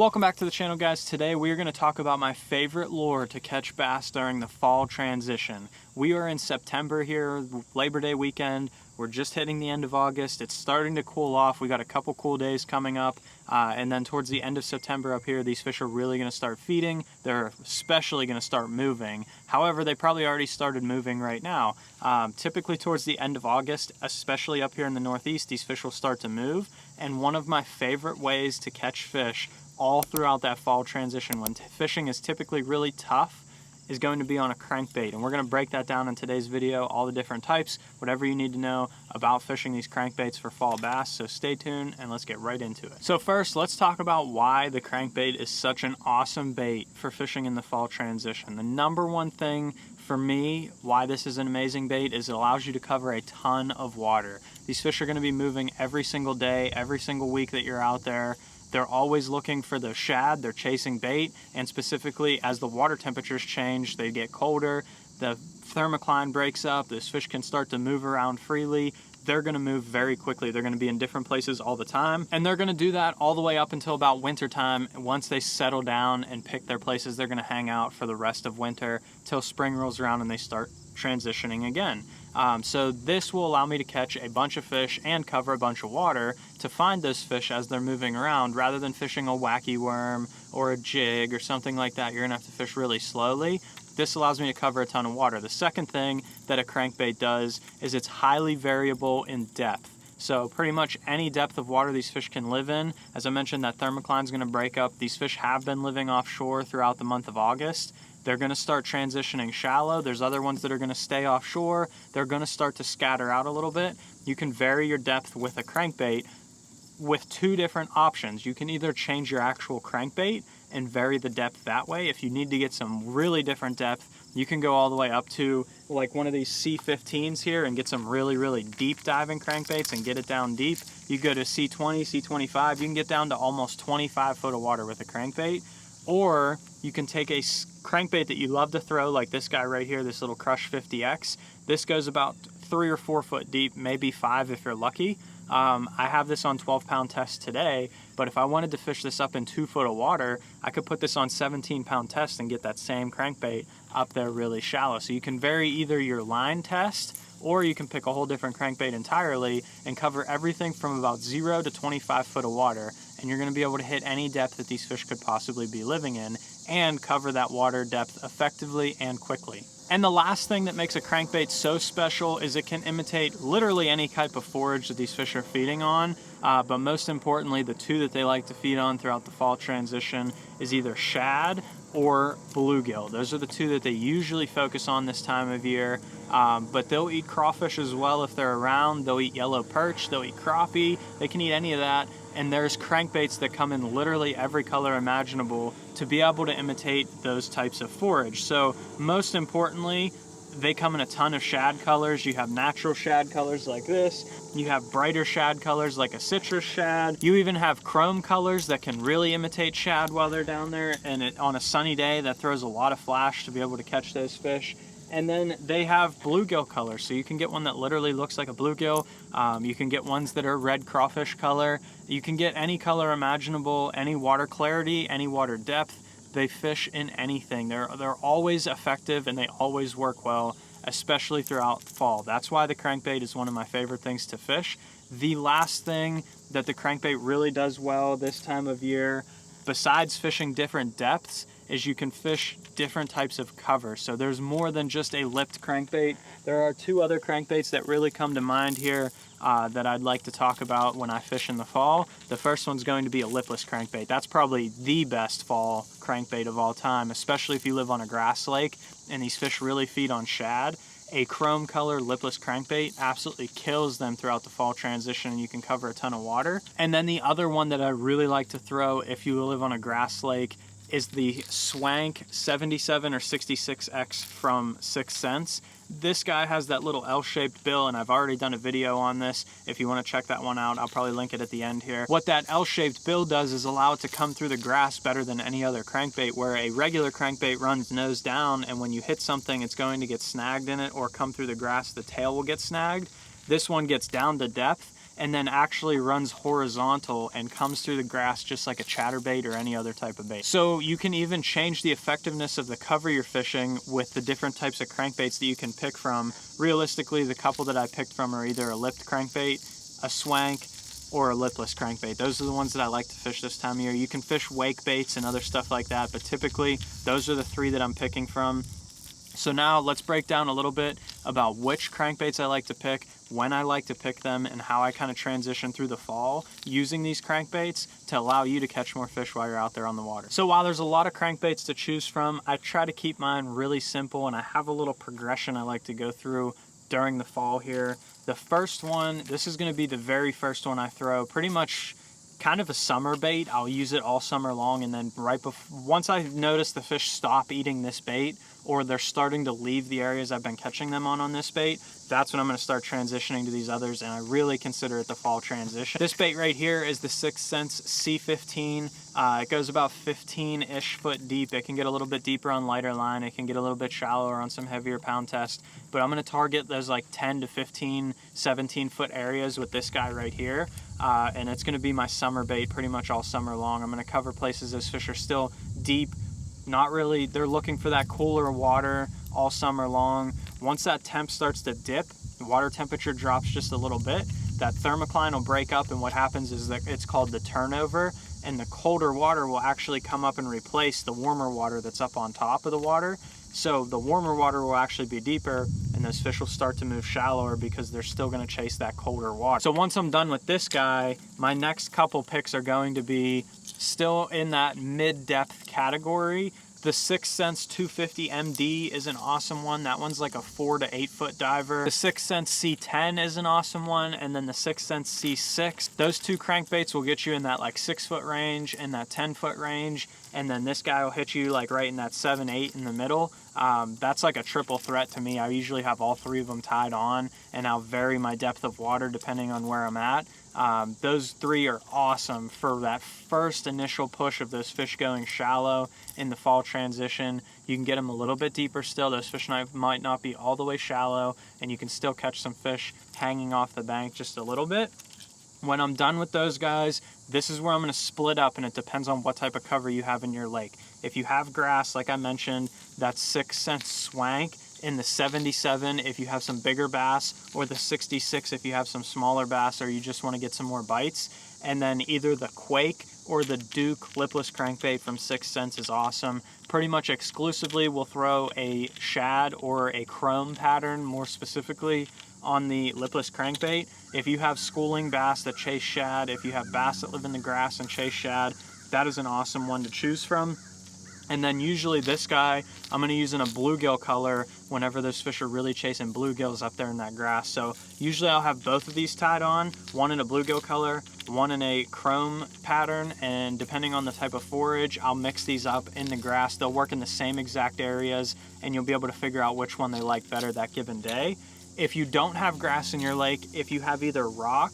Welcome back to the channel, guys. Today we are going to talk about my favorite lure to catch bass during the fall transition. We are in September here, Labor Day weekend. We're just hitting the end of August. It's starting to cool off. We got a couple cool days coming up, and then towards the end of September up here, these fish are really going to start feeding. They're especially going to start moving. However, they probably already started moving right now. Typically towards the end of August, especially up here in the Northeast, these fish will start to move. And one of my favorite ways to catch fish all throughout that fall transition, when fishing is typically really tough, is going to be on a crankbait. And we're going to break that down in today's video, all the different types, whatever you need to know about fishing these crankbaits for fall bass. So stay tuned and let's get right into it. So first, let's talk about why the crankbait is such an awesome bait for fishing in the fall transition. The number one thing for me, why this is an amazing bait, is it allows you to cover a ton of water. These fish are going to be moving every single day, every single week that you're out there. They're always looking for the shad, they're chasing bait, and specifically as the water temperatures change, they get colder, the thermocline breaks up, this fish can start to move around freely. They're going to move very quickly. They're going to be in different places all the time, and they're going to do that all the way up until about winter time. Once they settle down and pick their places, they're going to hang out for the rest of winter till spring rolls around and they start transitioning again. So this will allow me to catch a bunch of fish and cover a bunch of water to find those fish as they're moving around, rather than fishing a wacky worm or a jig or something like that. You're gonna have to fish really slowly. This allows me to cover a ton of water. The second thing that a crankbait does is it's highly variable in depth. So pretty much any depth of water these fish can live in. As I mentioned, that thermocline is going to break up. These fish have been living offshore throughout the month of August. They're going to start transitioning shallow. There's other ones that are going to stay offshore. They're going to start to scatter out a little bit. You can vary your depth with a crankbait with two different options. You can either change your actual crankbait and vary the depth that way. If you need to get some really different depth, you can go all the way up to like one of these C15s here and get some really deep diving crankbaits and get it down deep. You go to C20, C25, you can get down to almost 25 foot of water with a crankbait. Or you can take a crankbait that you love to throw, like this guy right here, this little Crush 50X. This goes about 3 or 4 foot deep, maybe 5 if you're lucky. I have this on 12-pound test today, but if I wanted to fish this up in 2 foot of water, I could put this on 17-pound test and get that same crankbait up there really shallow. So you can vary either your line test, or you can pick a whole different crankbait entirely and cover everything from about 0 to 25 foot of water. And you're going to be able to hit any depth that these fish could possibly be living in and cover that water depth effectively and quickly. And the last thing that makes a crankbait so special is it can imitate literally any type of forage that these fish are feeding on. But most importantly, the two that they like to feed on throughout the fall transition is either shad or bluegill. Those are the two that they usually focus on this time of year. But they'll eat crawfish as well if they're around. They'll eat yellow perch, they'll eat crappie, they can eat any of that. And there's crankbaits that come in literally every color imaginable to be able to imitate those types of forage. So most importantly, they come in a ton of shad colors. You have natural shad colors like this. You have brighter shad colors like a citrus shad. You even have chrome colors that can really imitate shad while they're down there. And on a sunny day, that throws a lot of flash to be able to catch those fish. And then they have bluegill colors, so you can get one that literally looks like a bluegill. You can get ones that are red crawfish color. You can get any color imaginable, any water clarity, any water depth. They fish in anything. They're always effective and they always work well, especially throughout fall. That's why the crankbait is one of my favorite things to fish. The last thing that the crankbait really does well this time of year, besides fishing different depths, is you can fish different types of cover. So there's more than just a lipped crankbait. There are two other crankbaits that really come to mind here that I'd like to talk about when I fish in the fall. The first one's going to be a lipless crankbait. That's probably the best fall crankbait of all time, especially if you live on a grass lake and these fish really feed on shad. A chrome color lipless crankbait absolutely kills them throughout the fall transition, and you can cover a ton of water. And then the other one that I really like to throw if you live on a grass lake is the Swank 77 or 66X from 6 Cents. This guy has that little L-shaped bill, and I've already done a video on this. If you want to check that one out, I'll probably link it at the end here. What that L-shaped bill does is allow it to come through the grass better than any other crankbait, where a regular crankbait runs nose down, and when you hit something, it's going to get snagged in it or come through the grass, the tail will get snagged. This one gets down to depth, and then actually runs horizontal and comes through the grass just like a chatterbait or any other type of bait. So you can even change the effectiveness of the cover you're fishing with the different types of crankbaits that you can pick from. Realistically, the couple that I picked from are either a lipped crankbait, a swank, or a lipless crankbait. Those are the ones that I like to fish this time of year. You can fish wake baits and other stuff like that, but typically those are the three that I'm picking from. So now let's break down a little bit about which crankbaits I like to pick, when I like to pick them, and how I kind of transition through the fall using these crankbaits to allow you to catch more fish while you're out there on the water. So while there's a lot of crankbaits to choose from, I try to keep mine really simple, and I have a little progression I like to go through during the fall here. The first one, this is going to be the very first one I throw, pretty much kind of a summer bait. I'll use it all summer long, and then once I notice the fish stop eating this bait, or they're starting to leave the areas I've been catching them on this bait, that's when I'm going to start transitioning to these others, and I really consider it the fall transition. This bait right here is the 6th Sense C15. It goes about 15-ish foot deep. It can get a little bit deeper on lighter line. It can get a little bit shallower on some heavier pound test, but I'm going to target those like 10 to 15, 17 foot areas with this guy right here. And it's going to be my summer bait pretty much all summer long. I'm going to cover places those fish are still deep. Not really, they're looking for that cooler water all summer long. Once that temp starts to dip, the water temperature drops just a little bit, that thermocline will break up, and what happens is that it's called the turnover, and the colder water will actually come up and replace the warmer water that's up on top of the water. So the warmer water will actually be deeper, and those fish will start to move shallower because they're still going to chase that colder water. So once I'm done with this guy, my next couple picks are going to be still in that mid-depth category. The 6th Sense 250 MD is an awesome one. That one's like a 4 to 8 foot diver. The 6th Sense C10 is an awesome one, and then the 6th Sense C6. Those two crankbaits will get you in that like 6 foot range and that 10 foot range, and then this guy will hit you like right in that 7, 8 in the middle. That's like a triple threat to me. I usually have all three of them tied on, and I'll vary my depth of water depending on where I'm at. Those three are awesome for that first initial push of those fish going shallow in the fall transition. You can get them a little bit deeper still. Those fish might not be all the way shallow, and you can still catch some fish hanging off the bank just a little bit. When I'm done with those guys, this is where I'm going to split up, and it depends on what type of cover you have in your lake. If you have grass, like I mentioned, that 6th Sense Swank in the 77 if you have some bigger bass, or the 66 if you have some smaller bass or you just want to get some more bites. And then either the Quake or the Duke lipless crankbait from 6th Sense is awesome. Pretty much exclusively we'll throw a shad or a chrome pattern, more specifically on the lipless crankbait. If you have schooling bass that chase shad, if you have bass that live in the grass and chase shad, that is an awesome one to choose from. And then usually this guy, I'm going to use in a bluegill color whenever those fish are really chasing bluegills up there in that grass. So usually I'll have both of these tied on, one in a bluegill color, one in a chrome pattern, and depending on the type of forage, I'll mix these up in the grass. They'll work in the same exact areas, and you'll be able to figure out which one they like better that given day. If you don't have grass in your lake, if you have either rock,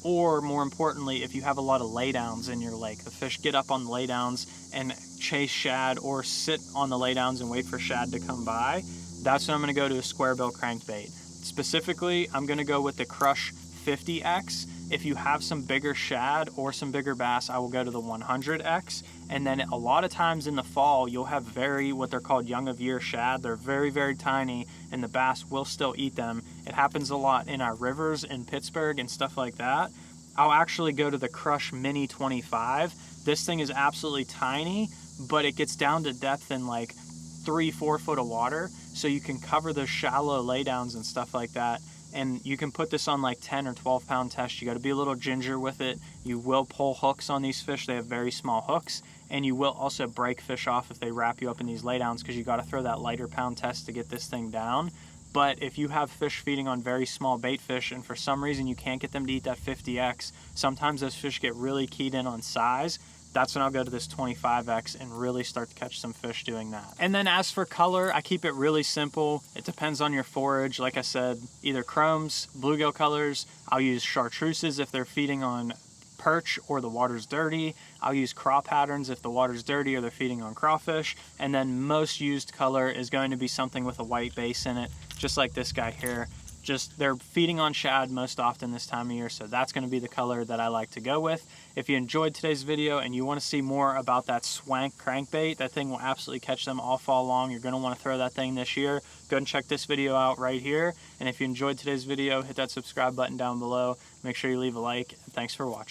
or more importantly, if you have a lot of laydowns in your lake, the fish get up on the laydowns and chase shad or sit on the laydowns and wait for shad to come by, that's when I'm going to go to a square bill crankbait. Specifically, I'm going to go with the Crush 50X. If you have some bigger shad or some bigger bass, I will go to the 100X. And then a lot of times in the fall, you'll have what they're called young of year shad. They're very, very tiny, and the bass will still eat them. It happens a lot in our rivers in Pittsburgh and stuff like that. I'll actually go to the Crush Mini 25. This thing is absolutely tiny, but it gets down to depth in like 3-4 foot of water, so you can cover those shallow laydowns and stuff like that. And you can put this on like 10 or 12 pound test. You got to be a little ginger with it. You will pull hooks on these fish. They have very small hooks, and you will also break fish off if they wrap you up in these laydowns, because you got to throw that lighter pound test to get this thing down. But if you have fish feeding on very small bait fish and for some reason you can't get them to eat that 50X, sometimes those fish get really keyed in on size. That's when I'll go to this 25X and really start to catch some fish doing that. And then as for color, I keep it really simple. It depends on your forage. Like I said, either chromes, bluegill colors. I'll use chartreuses if they're feeding on perch or the water's dirty. I'll use craw patterns if the water's dirty or they're feeding on crawfish. And then most used color is going to be something with a white base in it, just like this guy here. they're feeding on shad most often this time of year, so that's going to be the color that I like to go with. If you enjoyed today's video and you want to see more about that swank crankbait, that thing will absolutely catch them all fall long. You're going to want to throw that thing this year. Go and check this video out right here. And if you enjoyed today's video, hit that subscribe button down below. Make sure you leave a like. Thanks for watching.